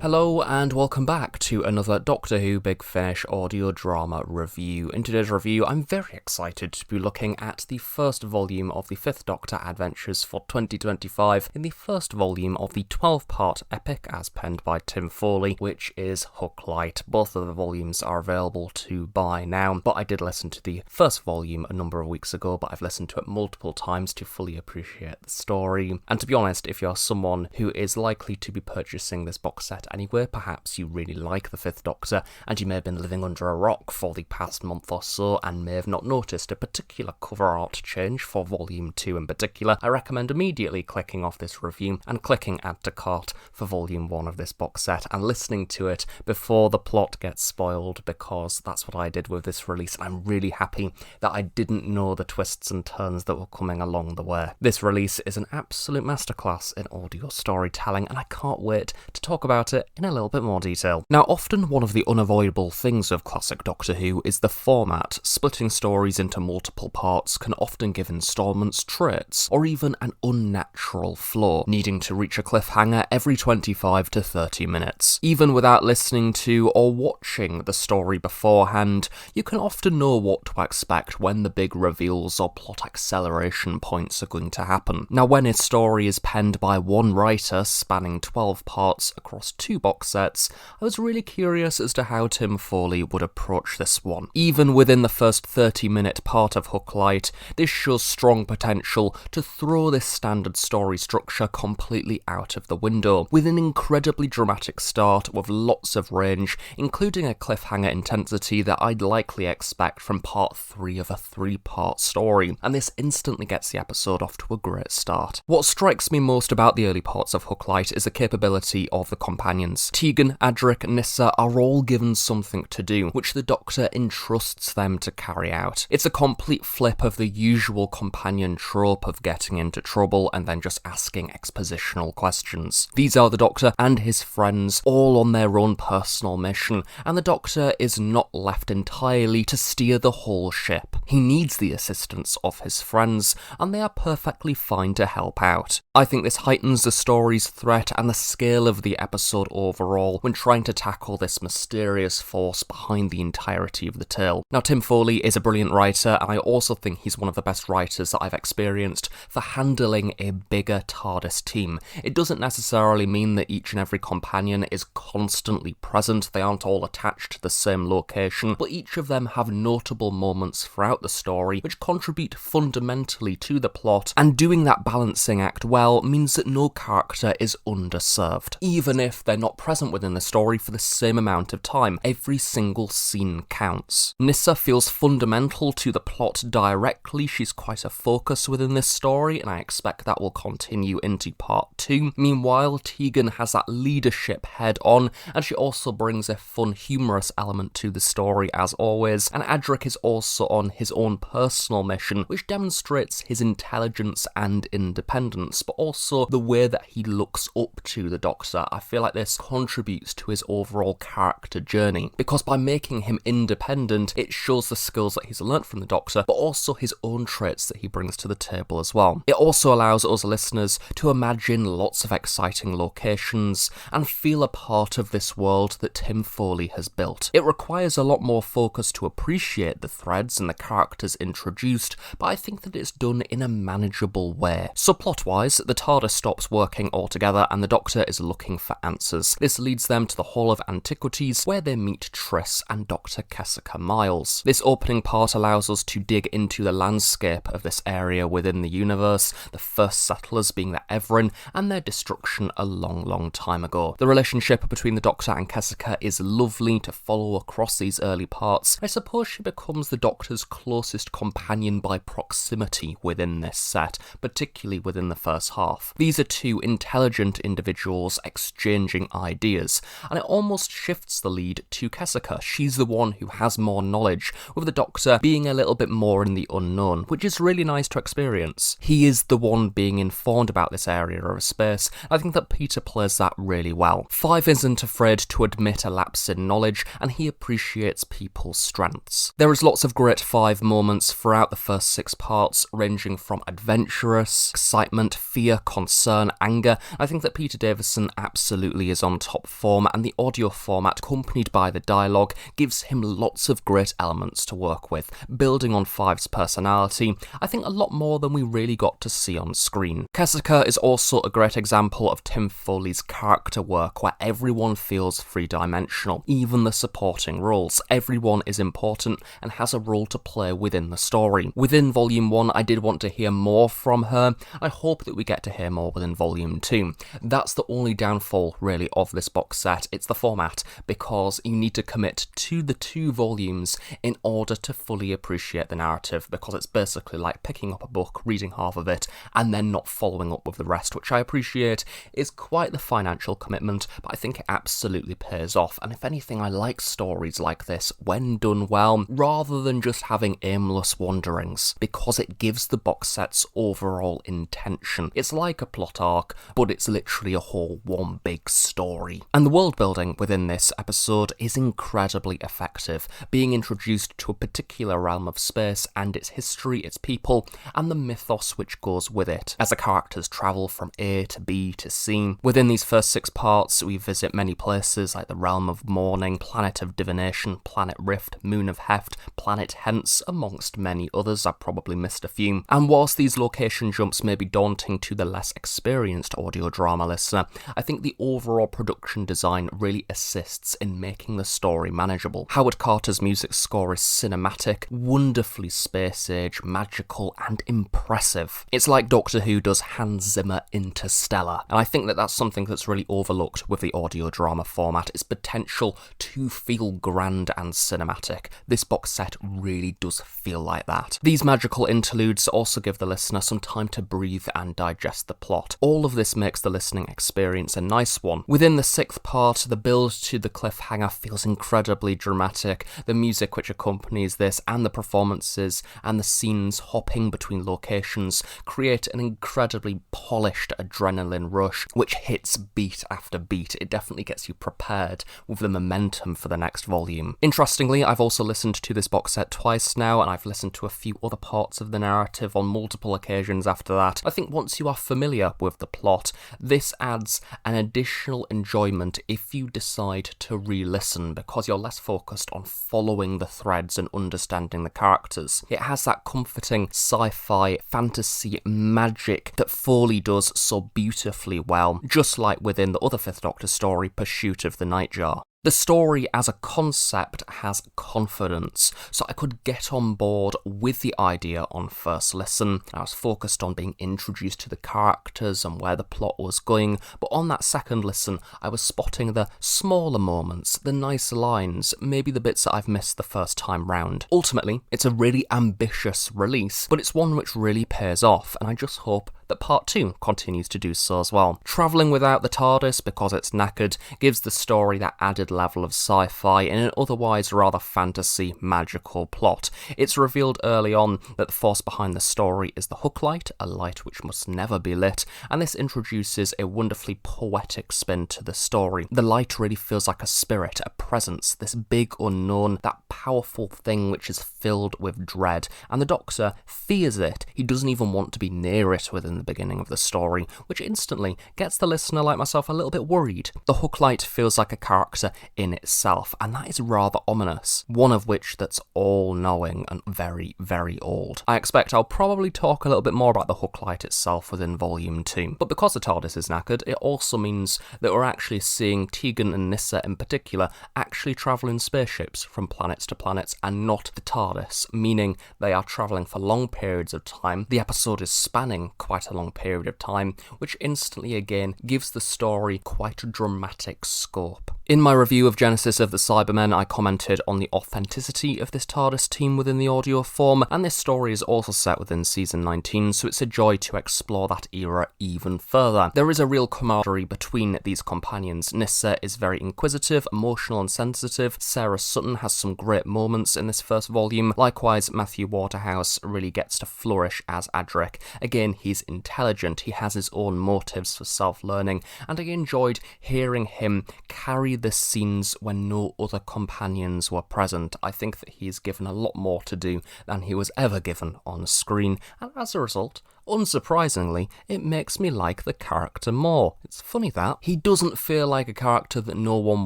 Hello and welcome back to another Doctor Who Big Finish audio drama review. In today's review, I'm very excited to be looking at the first volume of the 5th Doctor Adventures for 2025 in the first volume of the 12-part epic as penned by Tim Foley, which is Hooklight. Both of the volumes are available to buy now, but I did listen to the first volume a number of weeks ago, but I've listened to it multiple times to fully appreciate the story. And to be honest, if you're someone who is likely to be purchasing this box set anyway, perhaps you really like the 5th Doctor, and you may have been living under a rock for the past month or so and may have not noticed a particular cover art change for Volume 2 in particular, I recommend immediately clicking off this review and clicking Add to Cart for Volume 1 of this box set and listening to it before the plot gets spoiled, because that's what I did with this release, and I'm really happy that I didn't know the twists and turns that were coming along the way. This release is an absolute masterclass in audio storytelling, and I can't wait to talk about it in a little bit more detail. Now, often one of the unavoidable things of classic Doctor Who is the format. Splitting stories into multiple parts can often give installments traits, or even an unnatural flow, needing to reach a cliffhanger every 25 to 30 minutes. Even without listening to or watching the story beforehand, you can often know what to expect when the big reveals or plot acceleration points are going to happen. Now, when a story is penned by one writer spanning 12 parts across 2 box sets, I was really curious as to how Tim Foley would approach this one. Even within the first 30-minute part of Hooklight, this shows strong potential to throw this standard story structure completely out of the window, with an incredibly dramatic start with lots of range, including a cliffhanger intensity that I'd likely expect from part 3 of a 3-part story, and this instantly gets the episode off to a great start. What strikes me most about the early parts of Hooklight is the capability of the companions. Tegan, Adric, and Nyssa are all given something to do, which the Doctor entrusts them to carry out. It's a complete flip of the usual companion trope of getting into trouble and then just asking expositional questions. These are the Doctor and his friends, all on their own personal mission, and the Doctor is not left entirely to steer the whole ship. He needs the assistance of his friends, and they are perfectly fine to help out. I think this heightens the story's threat and the scale of the episode overall when trying to tackle this mysterious force behind the entirety of the tale. Now, Tim Foley is a brilliant writer, and I also think he's one of the best writers that I've experienced for handling a bigger TARDIS team. It doesn't necessarily mean that each and every companion is constantly present, they aren't all attached to the same location, but each of them have notable moments throughout the story which contribute fundamentally to the plot, and doing that balancing act well means that no character is underserved. Even if they're not present within the story for the same amount of time, every single scene counts. Nyssa feels fundamental to the plot directly. She's quite a focus within this story, and I expect that will continue into part 2. Meanwhile, Tegan has that leadership head on, and she also brings a fun, humorous element to the story as always, and Adric is also on his own personal mission, which demonstrates his intelligence and independence, but also the way that he looks up to the Doctor. I feel like this contributes to his overall character journey, because by making him independent, it shows the skills that he's learnt from the Doctor, but also his own traits that he brings to the table as well. It also allows us listeners to imagine lots of exciting locations and feel a part of this world that Tim Foley has built. It requires a lot more focus to appreciate the threads and the characters introduced, but I think that it's done in a manageable way. So plot-wise, the TARDIS stops working altogether and the Doctor is looking for answers. This leads them to the Hall of Antiquities, where they meet Triss and Dr. Kessica Miles. This opening part allows us to dig into the landscape of this area within the universe, the first settlers being the Everin, and their destruction a long time ago. The relationship between the Doctor and Kessica is lovely to follow across these early parts. I suppose she becomes the Doctor's closest companion by proximity within this set, particularly within the first half. These are two intelligent individuals exchanging ideas, and it almost shifts the lead to Kessica. She's the one who has more knowledge, with the Doctor being a little bit more in the unknown, which is really nice to experience. He is the one being informed about this area of space. I think that Peter plays that really well. Five isn't afraid to admit a lapse in knowledge, and he appreciates people's strengths. There is lots of great Five moments throughout the first 6 parts, ranging from adventurous, excitement, fear, concern, anger. I think that Peter Davison absolutely is is on top form, and the audio format accompanied by the dialogue gives him lots of great elements to work with, building on Five's personality, I think a lot more than we really got to see on screen. Kessica is also a great example of Tim Foley's character work, where everyone feels three-dimensional, even the supporting roles. Everyone is important and has a role to play within the story. Within Volume 1, I did want to hear more from her. I hope that we get to hear more within Volume 2. That's the only downfall, really, of this box set. It's the format, because you need to commit to the 2 volumes in order to fully appreciate the narrative, because it's basically like picking up a book, reading half of it, and then not following up with the rest, which I appreciate is quite the financial commitment, but I think it absolutely pays off. And if anything, I like stories like this when done well, rather than just having aimless wanderings, because it gives the box set's overall intention. It's like a plot arc, but it's literally a whole one big story. And the world building within this episode is incredibly effective, being introduced to a particular realm of space and its history, its people, and the mythos which goes with it, as the characters travel from A to B to C. Within these first 6 parts, we visit many places like the Realm of Mourning, Planet of Divination, Planet Rift, Moon of Heft, Planet Hence, amongst many others. I've probably missed a few. And whilst these location jumps may be daunting to the less experienced audio drama listener, I think the overall production design really assists in making the story manageable. Howard Carter's music score is cinematic, wonderfully space-age, magical, and impressive. It's like Doctor Who does Hans Zimmer Interstellar, and I think that that's something that's really overlooked with the audio drama format, its potential to feel grand and cinematic. This box set really does feel like that. These magical interludes also give the listener some time to breathe and digest the plot. All of this makes the listening experience a nice one. Within the 6th part, the build to the cliffhanger feels incredibly dramatic. The music which accompanies this and the performances and the scenes hopping between locations create an incredibly polished adrenaline rush which hits beat after beat. It definitely gets you prepared with the momentum for the next volume. Interestingly, I've also listened to this box set twice now, and I've listened to a few other parts of the narrative on multiple occasions after that. I think once you are familiar with the plot, this adds an additional enjoyment if you decide to re-listen, because you're less focused on following the threads and understanding the characters. It has that comforting sci-fi, fantasy, magic that Foley does so beautifully well, just like within the other Fifth Doctor story, Pursuit of the Nightjar. The story as a concept has confidence, so I could get on board with the idea on first listen. I was focused on being introduced to the characters and where the plot was going, but on that second listen, I was spotting the smaller moments, the nice lines, maybe the bits that I've missed the first time round. Ultimately, it's a really ambitious release, but it's one which really pays off, and I just hope that Part 2 continues to do so as well. Travelling without the TARDIS because it's knackered gives the story that added level of sci-fi in an otherwise rather fantasy, magical plot. It's revealed early on that the force behind the story is the Hooklight, a light which must never be lit, and this introduces a wonderfully poetic spin to the story. The light really feels like a spirit, a presence, this big unknown, that powerful thing which is filled with dread, and the Doctor fears it. He doesn't even want to be near it within the beginning of the story, which instantly gets the listener like myself a little bit worried. The Hooklight feels like a character in itself, and that is rather ominous, one of which that's all-knowing and very, very old. I expect I'll probably talk a little bit more about the Hooklight itself within Volume 2, but because the TARDIS is knackered, it also means that we're actually seeing Tegan and Nyssa in particular actually travel in spaceships from planets to planets and not the TARDIS, meaning they are travelling for long periods of time. The episode is spanning quite a long period of time, which instantly again gives the story quite a dramatic scope. In my review of Genesis of the Cybermen, I commented on the authenticity of this TARDIS team within the audio form, and this story is also set within Season 19, so it's a joy to explore that era even further. There is a real camaraderie between these companions. Nyssa is very inquisitive, emotional and sensitive. Sarah Sutton has some great moments in this first volume. Likewise, Matthew Waterhouse really gets to flourish as Adric. Again, he's intelligent, he has his own motives for self-learning, and I enjoyed hearing him carry the scenes when no other companions were present. I think that he's given a lot more to do than he was ever given on screen, and as a result, unsurprisingly, it makes me like the character more. It's funny that. He doesn't feel like a character that no one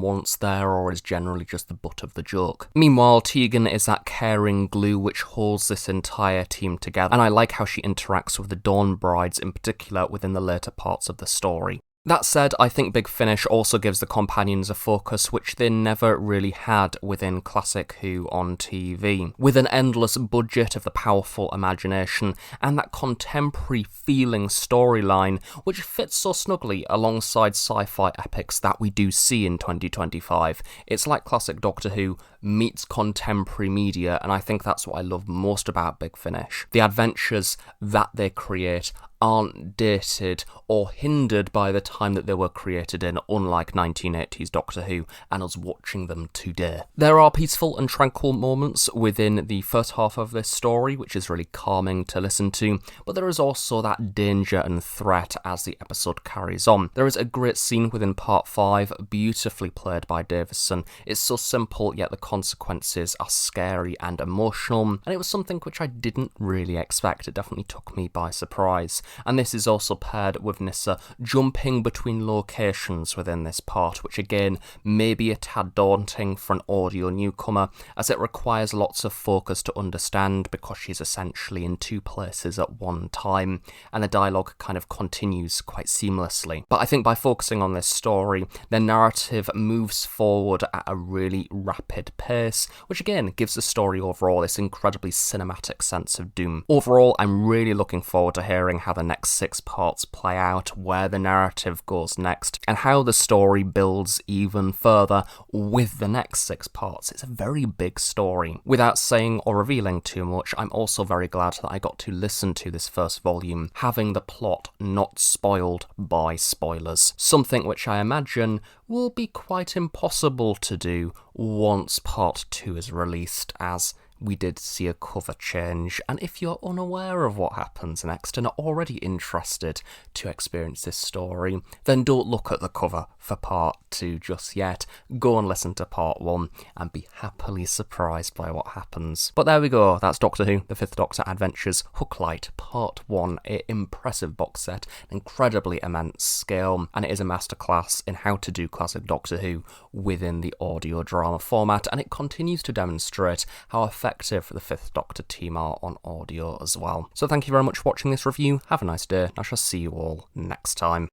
wants there or is generally just the butt of the joke. Meanwhile, Tegan is that caring glue which holds this entire team together, and I like how she interacts with the Dawn Brides in particular within the later parts of the story. That said, I think Big Finish also gives the companions a focus which they never really had within classic Who on TV. With an endless budget of the powerful imagination and that contemporary feeling storyline which fits so snugly alongside sci-fi epics that we do see in 2025. It's like classic Doctor Who meets contemporary media, and I think that's what I love most about Big Finish. The adventures that they create aren't dated or hindered by the time that they were created in, unlike 1980s Doctor Who and us watching them today. There are peaceful and tranquil moments within the first half of this story, which is really calming to listen to, but there is also that danger and threat as the episode carries on. There is a great scene within part 5, beautifully played by Davison. It's so simple, yet the consequences are scary and emotional, and it was something which I didn't really expect. It definitely took me by surprise. And this is also paired with Nyssa jumping between locations within this part, which again may be a tad daunting for an audio newcomer, as it requires lots of focus to understand because she's essentially in 2 places at one time, and the dialogue kind of continues quite seamlessly. But I think by focusing on this story, the narrative moves forward at a really rapid pace, which again gives the story overall this incredibly cinematic sense of doom. Overall, I'm really looking forward to hearing how the next 6 parts play out, where the narrative goes next, and how the story builds even further with the next 6 parts. It's a very big story. Without saying or revealing too much, I'm also very glad that I got to listen to this first volume, having the plot not spoiled by spoilers. Something which I imagine will be quite impossible to do once part 2 is released, as we did see a cover change, and if you're unaware of what happens next and are already interested to experience this story, then don't look at the cover for part 2 just yet. Go and listen to part 1 and be happily surprised by what happens. But there we go, that's Doctor Who, The Fifth Doctor Adventures, Hooklight, part 1, an impressive box set, an incredibly immense scale, and it is a masterclass in how to do classic Doctor Who within the audio drama format, and it continues to demonstrate how effective the Fifth Doctor team are on audio as well. So thank you very much for watching this review, have a nice day, and I shall see you all next time.